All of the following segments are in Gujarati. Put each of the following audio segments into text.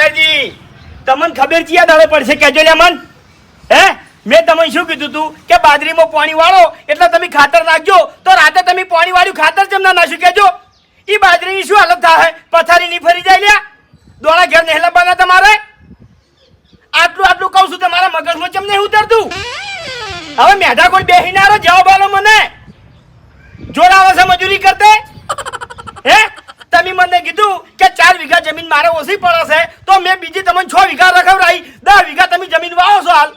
ખેગારજી તમને ખબર છે યાદ હવે પડશે કેજો લે મન હે મેં તમને શું કીધું તું કે બાજરીમાં પાણી વાળો એટલે તમે ખાતર નાખજો તો રાતે તમે પાણી વાળ્યું ખાતર કેમ ના નાખ્યું કેજો ઈ બાજરીની શું હાલત થાય પથારી ની ફરી જાય લ્યા દોડા ઘેર નહેલા બના તમારે આટલું કહું છું તમારા મગજમાં ચમ નહીં ઉતરતું હવે મેઢા કોઈ બેહીને આરો જવાબ આલો મને જોર આવે છે મજૂરી કરતે હે તમે મને કીધું કે 4 વીઘા જમીન મારે ઓછી પડે છે તો મેં બીજી તમને 6 વીઘા રખવરાઈ 10 વીઘા તમે જમીન વાવો છો હાલ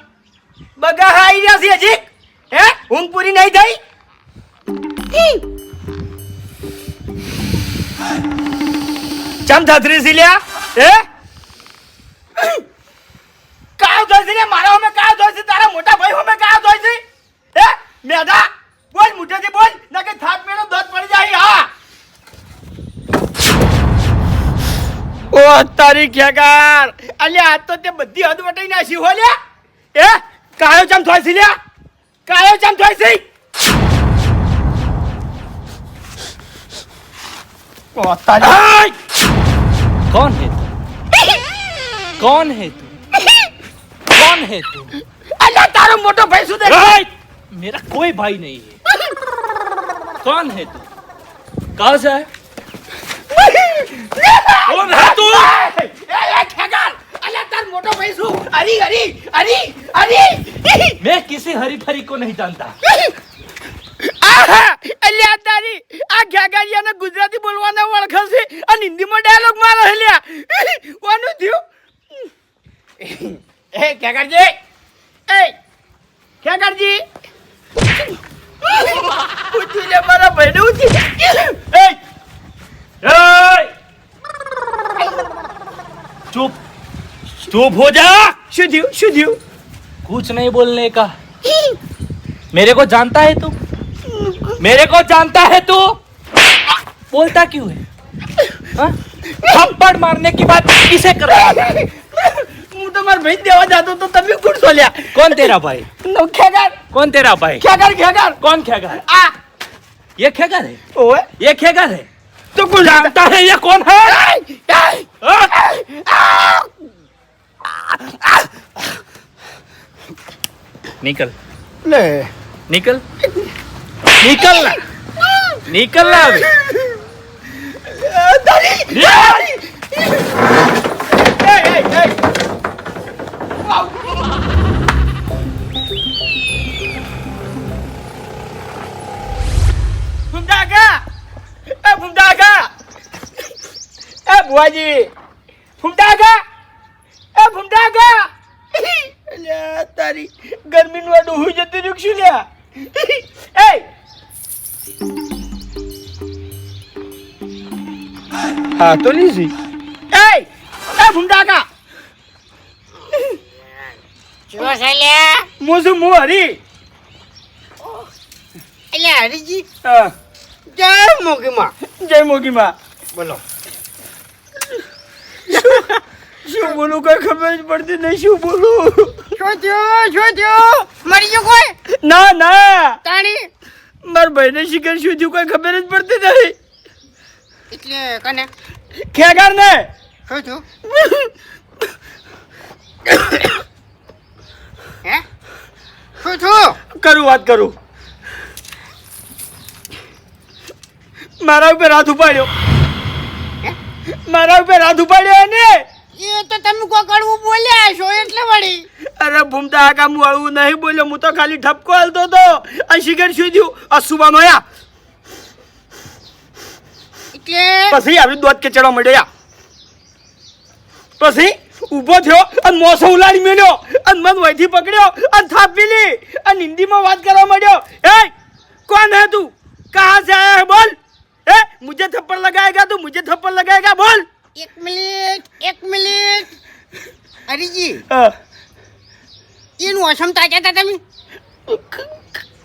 બગા આવી રહ્યા છે હજી હે ઊંઘ પૂરી નહીં થઈ ચમ થથરી સી લ્યા હે કાવ ધોઈ છે મારા અમે કાવ ધોઈ છે તારા મોટા ભાઈ અમે કાવ ધોઈ છે હે મેઢા બોલ મુઠેથી બોલ ના કે થાક મેનો દોત પડી જાય હા ઓ તારી ખેગાર અલ્યા આ તો તે બધી હદ વટાઈ નાસી હો લ્યા એ કાયો ચમ થોઈ છે લ્યા કાયો ચમ થોઈ છે ઓ તારી कौन है तू कौन है तू कौन है तू અલ્યા તારો મોટો ભાઈ શું દે मेरा कोई भाई नहीं है कौन है तू कहाँ से है कौन है तू એ ખેગાર અલ્યા તાર મોટો ભાઈ શું અરી અરી અરી અરી मैं किसी हरी फरी को नहीं जानता અલ્યા તારી આ ખેગારિયાને ગુજરાતી બોલવાના ઓળખે છે અને હિન્દીમાં ડાયલોગ મારે છે લ્યા કોનું થયું એ ખેગારજી એ ખેગારજી ઉઠી લે મારા ભાઈને ઉઠી એ चुप चुप हो जा શું થયું कुछ नहीं बोलने का मेरे को जानता है तू मेरे को जानता है तू बोलता क्यों है हाँ? थप्पड़ मारने की बात किसे कर रहा था હું તમાર ભાઈ દેવા જાતો તો તમે કોણ સોલ્યા कौन तेरा भाई નો ખેગાર कौन तेरा भाई ખેગાર कौन खेगा है આ ये खेगा है ઓએ ये खेगा है તો કોણ जानता है ये कौन है निकल લે निकल निकल ना निकल ना अभी તારી એ ફુમદાગા એ બુઆજી ફુમદાગા અલ્યા તારી ગરમીનું આડું હું જતી રૂકશું લ્યા એ હા તો લીધી એ ફુમદાગા શું છે લ્યા? હું હરી અલ્યા હરીજી હા જય મોગીમાં જય મોગીમાં બોલો. શું બોલું કઈ ખબર જ પડતી નહીં શું બોલું શું થયું મરી ગયો કોઈ ના તાણી મારા ભાઈને શિખર શું થયું કઈ ખબર જ પડતી નહીં એટલે કને ખેગાર ને શું થયું હે શું થયું કરું વાત કરું મારા ઉપર હાથ ઉપાડ્યો ને એ તો તમે કોકડવું બોલ્યા છો એટલે વળી અરે ભૂમતા આકા હું આવું નહીં બોલ્યો હું તો ખાલી ઠપકો હાલતો હતો અને શિખર શું થયું અસુબા નોયા એટલે પછી આવી દોત કે ચડવા મળ્યો પછી ઊભો થયો અને મોસો ઉલાડી મેલ્યો અને મન વહીથી પકડ્યો અને થાપી લી અને હિન્દીમાં વાત કરવા માંડ્યો એ કોણ હે તું કહાં સે આયા હે બોલ ए मुझे थप्पड़ लगाएगा तो मुझे थप्पड़ लगाएगा बोल એક મિનિટ હરીજી એનું ઓસમ તાજા હતા તમે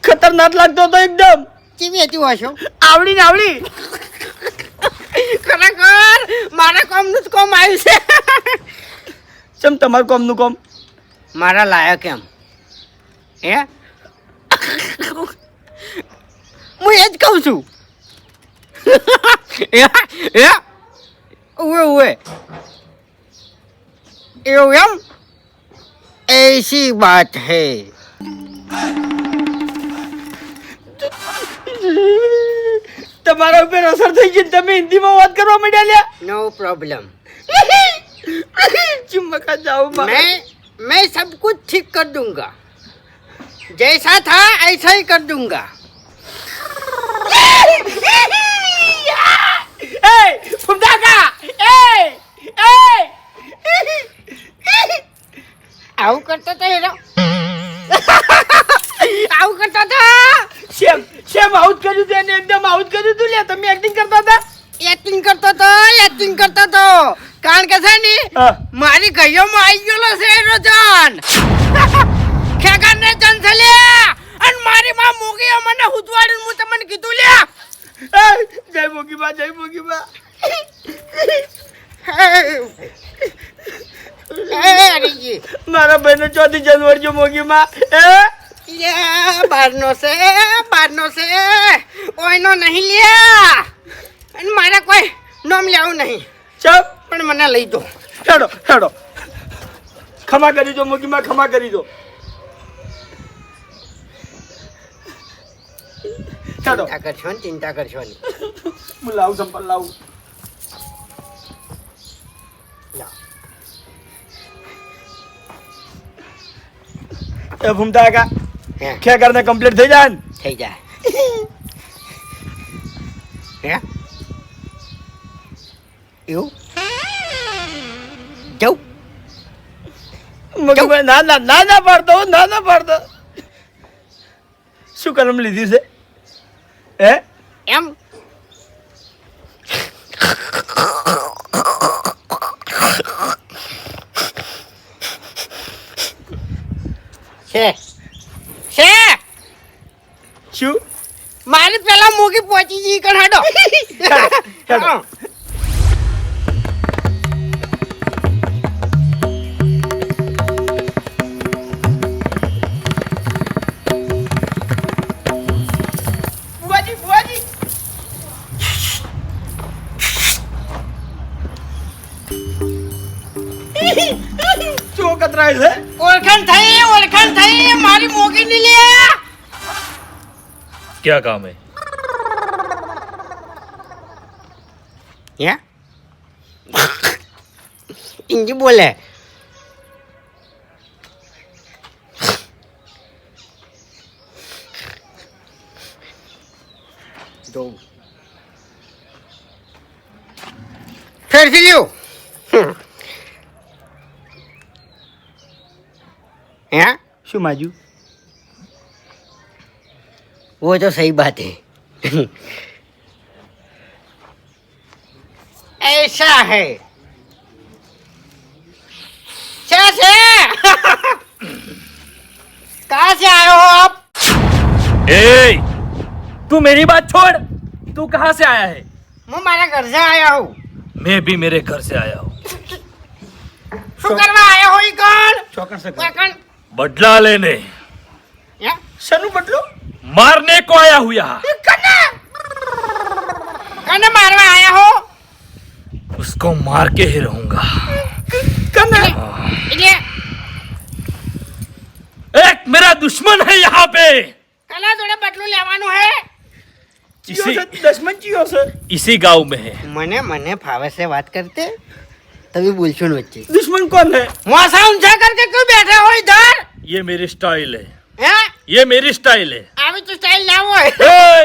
खतरनाक लगतो तो एकदम કેવી હતી ઓસમ આવડી ખરેખર મારા કોમનું જ કોમ આવ્યું છે ચમ તમારું કોમનું કોમ મારા લાયક એમ હે હું એ જ કહું છું ઓએ એવું એમ? ऐसी बात है. તમારા ઉપર અસર થઈ ગઈ ને તમે હિન્દીમાં વાત કરવા માંડ્યા લ્યા. No problem. ચુમ્મકા જાઓ मैं सब कुछ ठीक कर दूंगा. जैसा था ऐसा ही कर दूंगा. એ ફુમદાકા આવું કરતો તો હેરો. આવું કરતો તો. શેમ આઉટ કર્યું તું એને એકદમ આઉટ કર્યું તું લ્યા તમે એક્ટિંગ કરતા હતા. એક્ટિંગ કરતો તો કારણ કે છે ને મારી ગઈઓમાં આવી ગયેલો છે એનો જાન. ખેગાને જાન છે લ્યા. અને મારી માં મોગીઓ મને હુતવાડીને હું તમને કીધું લ્યા. જય મોગીબા જય મોગીબા. અરેજી મારા ભાઈનો 4th જાન્યુઆરી જો મોગીમાં બારનો છે ઓયનો નહીં લ્યા. અને મારા કોઈ નામ લેવું નહીં ચપ પણ મને લઈ દો. હેડો ખમા કરી દો મોગીમાં ખમા કરી દો. હેડો ચિંતા કરશો નહીં. હું લાવું સંપલ લાવું. એ ભૂમતા કા હે ક્યાં કરને કમ્પ્લીટ થઈ જાય ને થઈ જાય. હે એવું જાઉં મોગીમાં ના પાડતો શું કલમ લીધી છે હે એમ છે શું મારી પેલા મોગી પહોંચી જઈ કણ હાડો. હેડો. બુઆજી શું કતરાય છે ઓળખાણ થઈ મારી મોગી ની લે. क्या काम है? હે ઇંજી બોલે. फिर से लियो. हैं શું માજુ वो तो सही बात है. ऐसा है क्या से कहाँ से आए हो आप? ए, तू मेरी बात छोड़. तू कहाँ से आया है? मैं मारा घर से आया हूँ. मैं भी मेरे घर से आया हूँ. શું કરવા આયા હો ઈ કણ? ચોકર છે કણ? बदला लेने, હે? શનું બદલું मारने को आया हूँ यहाँ. કને મારવા આયા હો? उसको मार के ही रहूंगा. કને એટલે एक मेरा दुश्मन है यहाँ पे. કના જોડે બદલું લેવાનું હે? ચિયો છે દશમન ચિયો છે इसी गांव में है. મને ફાવે છે વાત કરતે तभी बोलशो न बच्चे. दुश्मन कौन है मौसा ऊंचा करके क्यों बैठे हो इधर? ये मेरी स्टाइल है. हैं? ये मेरी स्टाइल है. अभी तो स्टाइल ना हो. ए!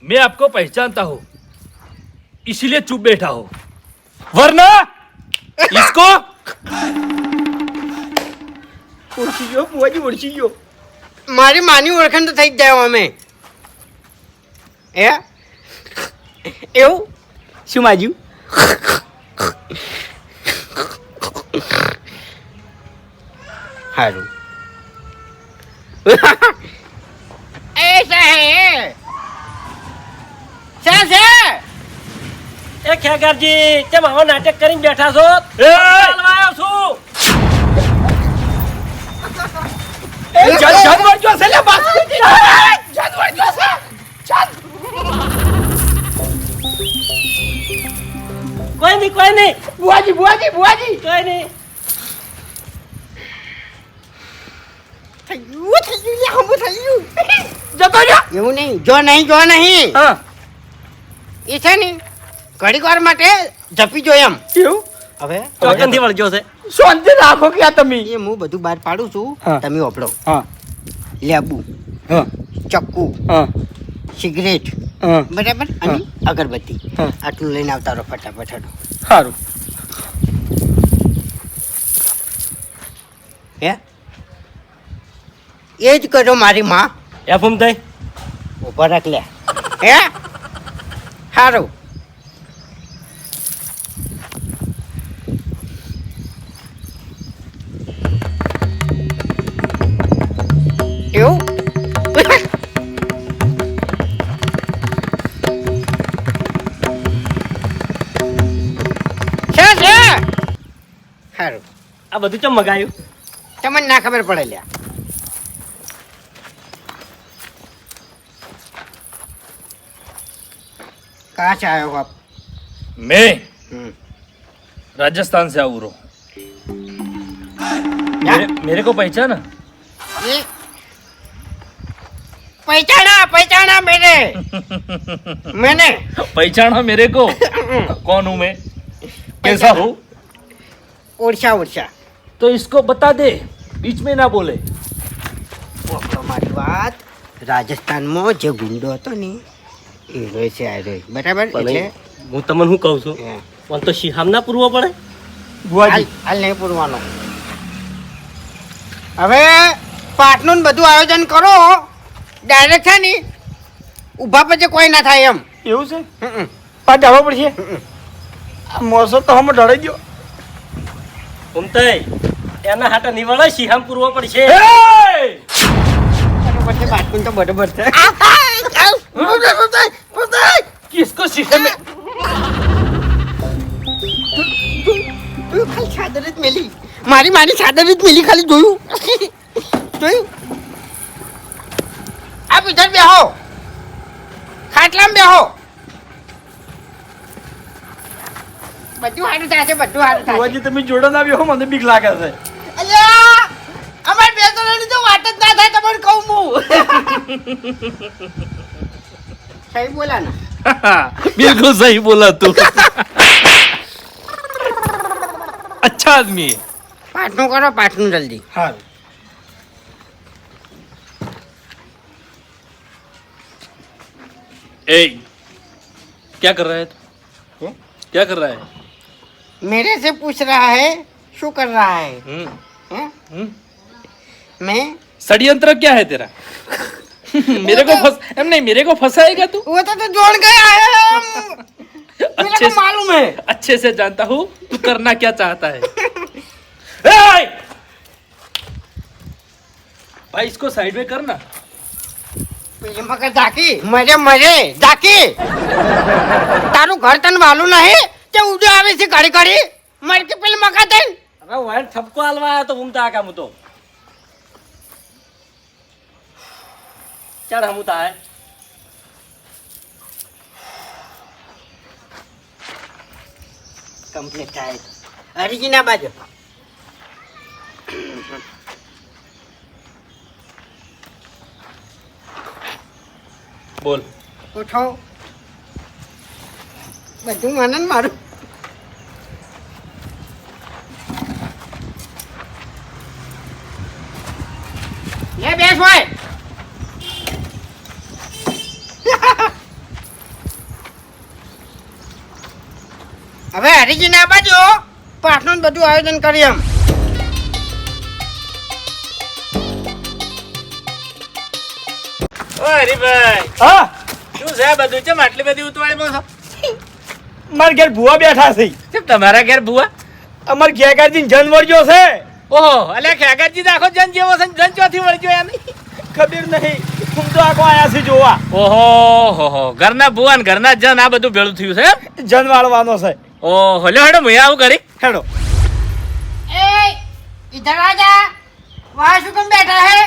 मैं आपको पहचानता हूँ, इसीलिए चुप बैठा हूँ, वरना इसको ઓળખી ગયો બુઆજી ઓળખી ગયો મારી માની ઓળખાણ તો થઈ જ જાય અમે. હે એવું શું માજુ હારું. ऐसा है છે એ ખેગારજી તેમ આવો નાટક કરીને બેઠા છો? ए! ચાલવા આવ્યો છું. એ જાનવર જો છે લે બાપ જાનવર જો છે કોઈ નહીં બુઆજી બુઆજી કઈ નહીં. થઈ ગયું લે હમું થઈ ગયું જતો રહ્યો. એવું નહીં જો નહીં હા એ છે ને ઘડીક વાર માટે જપી જો એમ એવું હવે ચોકનથી વળગ્યો છે. શાંતિ રાખો કે આ તમે. એ હું બધું બહાર પાડું છું હા. તમે ઓપડો હા લેબુ હા ચક્કુ હા સિગરેટ હા બરાબર અને અગરબત્તી હા. આટલું લઈને આવતા રહો ફટાફટ હેડો. સારું. હે એ જ કરો મારી માં એ ફૂમતાઈ ઉભા રાખ લે હે સારું એવું છે સારું આ બધું ચમ મગાયું? તમને ના ખબર પડે લ્યા कहाँ से आए हो आप? मैं राजस्थान से आऊँ रो मेरे को पहचाना? ये पहचाना मैंने पहचाना मेरे को? कौन हूँ मैं, कैसा हूँ? ओरछा तो इसको बता दे, बीच में ना बोले. મારી વાત રાજસ્થાનમાં જે ગુંડો હતો ને એ રોય છે આ રોય બરાબર એટલે હું તમને શું કહું છું, હે, પણ તો શિહામ ના પૂરવો પડે. બુઆજી હાલ નહીં પૂરવાનો હવે પાટનું ને બધું આયોજન કરો ડાયરેક્ટ છે ને ઊભા પછી કોઈ ના થાય એમ એવું છે. હમ. પાછા આવવા પડશે. આ મોસો તો હમ ડરાઈ ગયો. ફૂમતાઈ એના હાટા નિવાળે શિહામ પૂરવો પડશે. પછી પાટનું તો બરોબર છે किसको शीशे में? તું ખાલી ચાદર જ મેલી મારી ચાદર જ મેલી ખાલી જોયું આપ ઇધર બેહો ખાટલામાં બેહો બધું સારું થશે બુઆજી તમે જોડે ના આવ્યો મને બીક લાગે છે. અલ્યા અમાર બે જણાની તો વાત જ ના થાય તમને કહું હું સહી બોલા ના बिल्कुल सही बोला तू. अच्छा आदमी है. પાટનું કરો પાટનું જલ્દી હા ए क्या कर रहा है तू? क्या कर रहा है? मेरे से पूछ रहा है शू कर रहा है हैं? मैं षड्यंत्र क्या है तेरा? मेरे को फंसाएगा तू? वो तो जोड़ गया है मेरे को मालूम है अच्छे से जानता हूँ तू करना क्या चाहता है. भाई इसको साइड में करना. પેલી મગર ઝાકી મરે ઝાકી તારું ઘર તને વાલું નહીં તે ઉડે આવે છે ઘડી ઘડી મર કે પેલી મગર દે હવે વાઈન ઠપકો આલવા આવ્યો તો ફૂમતા કામ તો ચાલ હમું થાય. કમ્પ્લીટ થાય હરીજી ના બાજુ बोल. ઉઠો બધું મને ને મારું લે બેસ ભાઈ હવે હરીજી ના બાજુ પાઠનું બધું આયોજન કરી એમ ઓ હરીભાઈ હા શું છે બધું ચમ આટલી બધી ઉતવાળીમાં છો? મારા ઘેર ભૂવા બેઠા છે. ચમ તમારા ઘેર ભૂવા? અમાર ઘેગારજી જન વળગ્યો છે. ઓહો અલ્યા ખેગારજી દાખો જન જેવો છે ને જન ચોથી વળગ્યો એમ. ખબર નહીં હું તો આખો આયા છે જોવા. ઓહો હો ઘરના ભુવા ને ઘરના જન આ બધું ભેળું થયું છે એમ? જન વાળવાનો છે. ઓહો લ્યો હેડો હું આવું કરી. હેડો ए इधर आ जा वहाँ શું કેમ બેઠા હે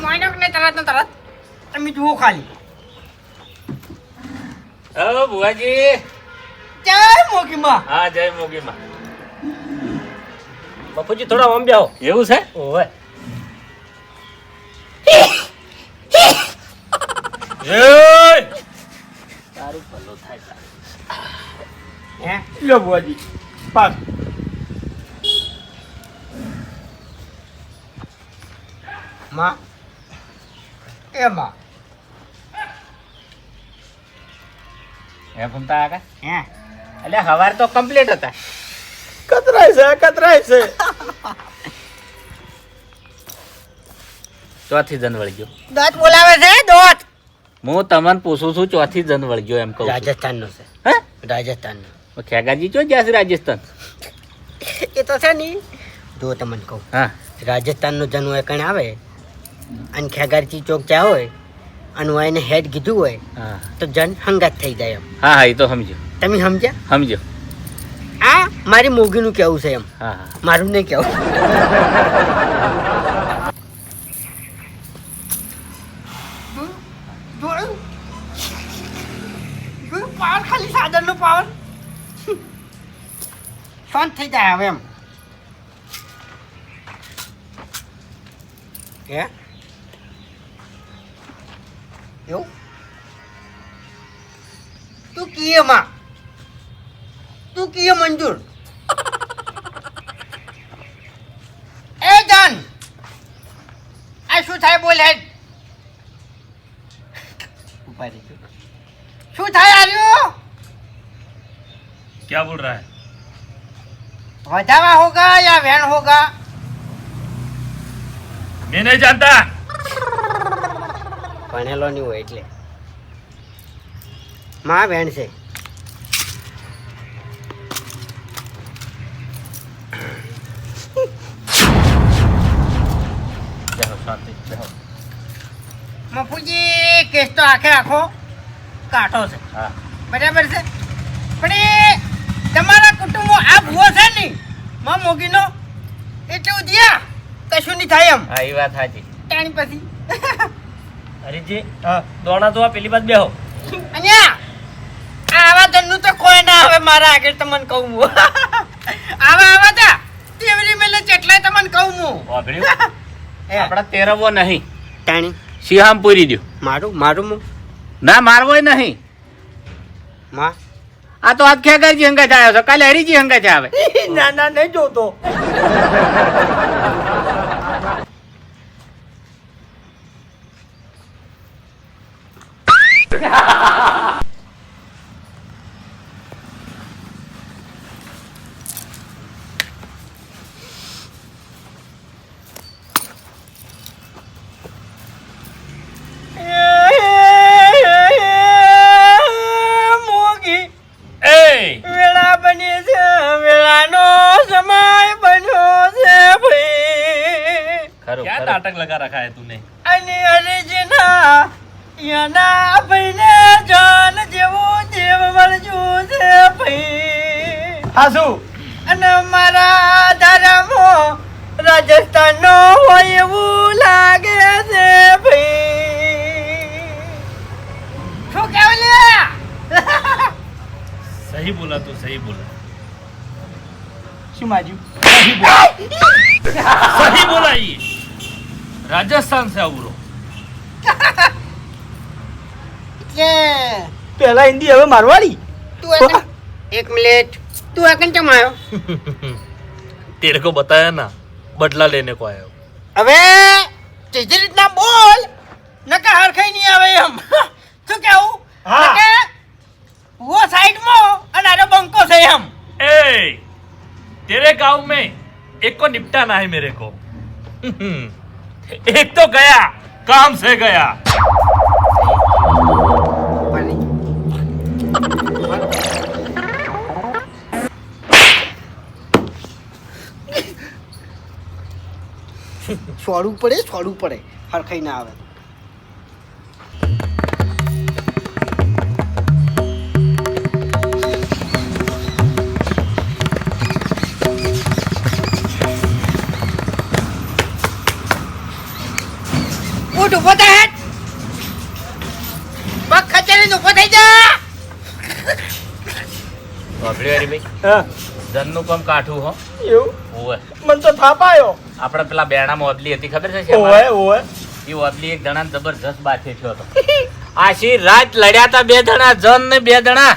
માનક ને તરત તમે જુઓ ખાલી ઓ બુઆજી. જય મોગીમાં. હા જય મોગીમાં. બાપુજી થોડા આમ બેહો. એવું છે? ઓવે. તારું ભલું થાય. હે લ્યો બુઆજી પાક. માં એમાં હે ભમતા આગળ. હે એટલે હવાર તો કમ્પ્લીટ હતા. કતરાય છે ચોથી જન વળગ્યો. દોત બોલાવે છે દોત. હું તમને પૂછું છું ચોથી જન વળગ્યો એમ કહું છું. રાજસ્થાનનો છે. હે? રાજસ્થાનનો. ખેગાજી ચો ગયા છે રાજસ્થાન? એ તો છે નહીં. જો તમને કહું, હા રાજસ્થાનનો જન હોય કણ આવે અને ખેગારજી ચોક જ્યાં હોય અને હું એને હેડ કીધું હોય હા તો જન હંગાત થઈ જાય એમ. હા હા એ તો સમજો તમે સમજ્યા? સમજો. આ મારી મોગીનું કેવું છે એમ, હા હા મારું નહીં કેવું. પાવર ખાલી સાધનનો પાવર શાંત થઈ જાય હવે એમ. હે એવું તું કીએ માં, તું કીએ મંજૂર. એ જાન આ શું થાય બોલ હેડ. ઉભા રહેજો. શું થાય આર્યો? क्या बोल रहा है? વધાવા હોગા યા વેણ હોગા? मैं नहीं जानता. ભણેલો નહીં હોય એટલે. માં વેણ છે. જાઓ શાંતિ જાઓ. મફુજી કેસ તો આખે આખો કાઢો છે, હા બરાબર છે, પણ એ તમારા કુટુંબો આ ભૂવો છે ને માં મોગીનો એટલે ઉધ્યા કશું નહીં થાય એમ. હા એ વાત સાચી. ટાણી પછી હરીજી દોણા તો પેલી બાદ બેહો. અહીંયા આવા જણનું તો કોઈ ના આવે મારા આગળ તમને કહું હું. આવા તા તેવરી મેલે જેટલાય તમને કહું હું. વાગડ્યું? હે, આપણા તેરવો નહીં. ટાણી સિંહામ પૂરી દો. મારું હું ના મારવોય નહીં. માં આ તો આજ ખેગારજી હંગાત આવ્યો છે, કાલે હરીજી હંગાત આવે. ના ના નહીં જોતો. મોગી એ વેળા બની છે, વેળાનો સમય બન્યો છે ભાઈ. ખરું क्या नाटक लगा रखा है तूने? અને હરીજીના યાના ભાઈને જાન જેવું જીવ મળ્યું છે ભાઈ. હાસુ અને મારા ધર્મો રાજસ્થાનનો હોય એવું લાગે છે ભાઈ. શું કેવું લે? सही बोला तू सही बोला. શું માજ્યું? सही बोला ये. राजस्थान से आउरो. કે પહેલા હિન્દી હવે મારવાડી. તું એકન એક મિનિટ તું એકન કેમ આવ્યો? तेरे को बताया ना बदला लेने को आया हूँ. હવે તીજી રીતના બોલ નકા હરખાઈ નહીં આવે એમ. શું કેવું? હા. નકે वो साइड में અને આરો બંકો છે એમ. ए तेरे गांव में एक को निपटाना है मेरे को. एक तो गया काम से गया. છોડવું પડે હરખાઈ ના આવે. ઉઠ ઉભો થા હેડ. પગ ખચેરીને ઉભો થઈ જા. સાંભળ્યું હરીભાઈ હા જનનું કામ કાઠું હો એવું ઓવે મને તો થાપ આવ્યો. આપણે પેલા બેડામાં ઓબલી હતી ખબર છે ઓવે શેમાં? ઓવે એ ઓબલી એક જણાને જબરજસ્ત બાથે થયો હતો. આશી રાત લડ્યા તા બે જણા જન ને બે જણા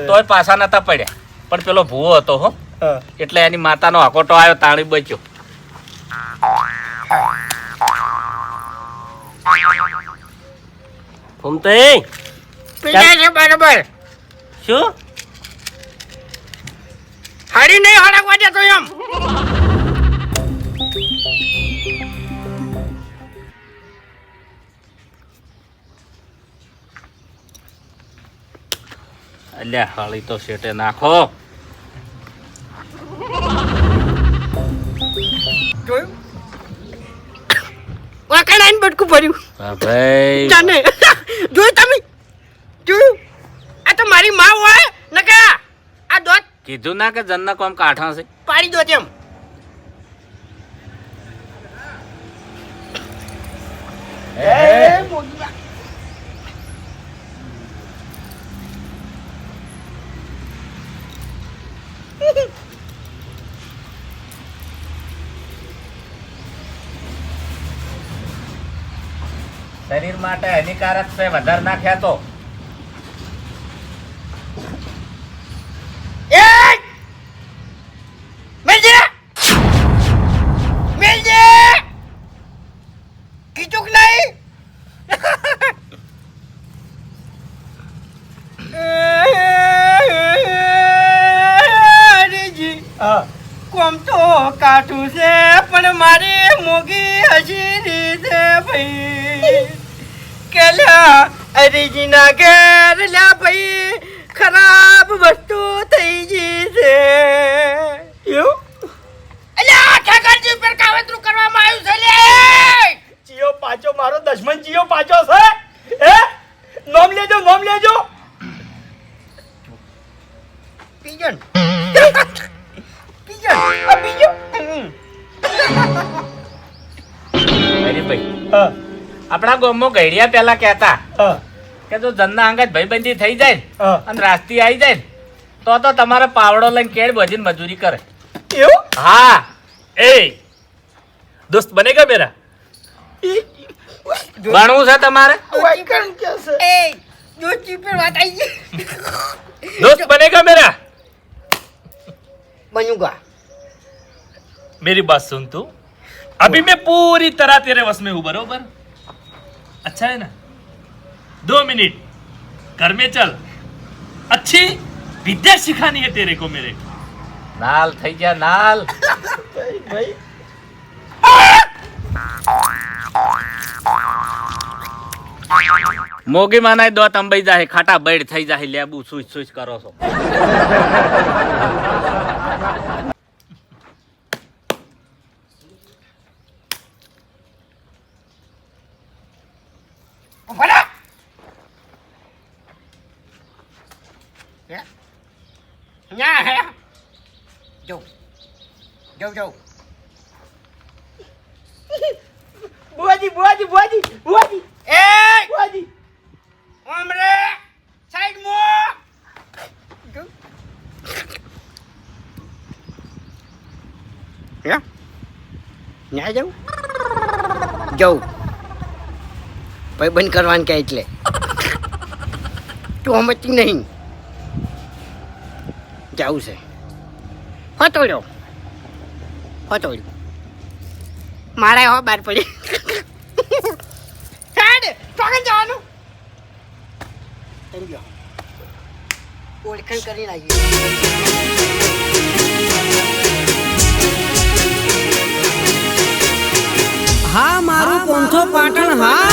તોય પાછા નતા પડ્યા પણ પેલો ભૂવો હતો હો હા. એટલે એની માતાનો હકોટો આવ્યો તાણી બચ્યો. ફૂમતાઈ પીડા છે બરાબર. શું હાડી નહીં હળગવા દેતો એમ. અલ્યા હાળી તો શેટે નાખો. જોયું વાકણ આઈને બટકું ભર્યું. હા ભાઈ જાને જોયું તમે જોયું આ તો મારી માં હોય નકા આ દોત કીધું ના કે જનના કોમ કાઠા છે. પાડી દો તેમ. શરીર માટે હાનિકારક છે વધારે નાખ્યા તો. એ મેલજે મેલજે કીચુક નહીં. અરેજી હા. કોમ તો કાઠું છે પણ મારી મોગી હસીરી છે ભાઈ. કેલ્યા અરીજીના ઘેર લ્યા ભાઈ ખરાબ વસ્તુ થઈ ગઈ છે. એવું અલ્યા ઠાકરજી ઉપર કાવતરું કરવામાં આવ્યું છે લે. જીઓ પાછો મારો દશમન જીઓ પાછો છે. હે નોમ લેજો નોમ લેજો. પીજન પીજન આ પીજો. હરીભાઈ હા આપણા ગામમાં ગઈડિયા પેલા કહેતા હા કે જો જનના અંગત ભાઈબંધી થઈ જાય ને હા. અને રાસ્તી આવી જાય ને તો તમારે પાવડો લઈને કેળ ભજીને મજૂરી કરે. એવું હા એ દોસ્ત બનેગા મેરા? ભણવું છે તમારે? વાઈકણ કે છે. એ દોસ્તી પર વાત આવી ગઈ. दोस्त बनेगा मेरा? बनूंगा. मेरी बात सुन तू, अभी मैं पूरी तरह तेरे वश में हूँ, बरोबर? अच्छा है ना? 2 मिनट घर में चल, अच्छी विद्या सिखानी है तेरे को मेरे. નાલ થઈ ગયા નાલ. ભાઈ મોગી માનાય દોત અંબાઈ જાહે ખાટા બૈડ થઈ જાહે લેબુ સુઈ સુઈ કરો છો. Voilà. Nha hả? Vô. Vô vô. બુઆજી બુઆજી બુઆજી બુઆજી Ê! બુઆજી Omre! Side mo! Hả? Nhảy જાઉં? જાઉં. ભાઈ બંધ કરવાનું કે એટલે તું સમજતી નહીં. જાવું છે. હતોડ્યો મારે હો બાર પડી. હેડ ચોકન જવાનું. સમજો ઓળખાણ કરી નાખી. હા મારું પોંથો પાટણ હા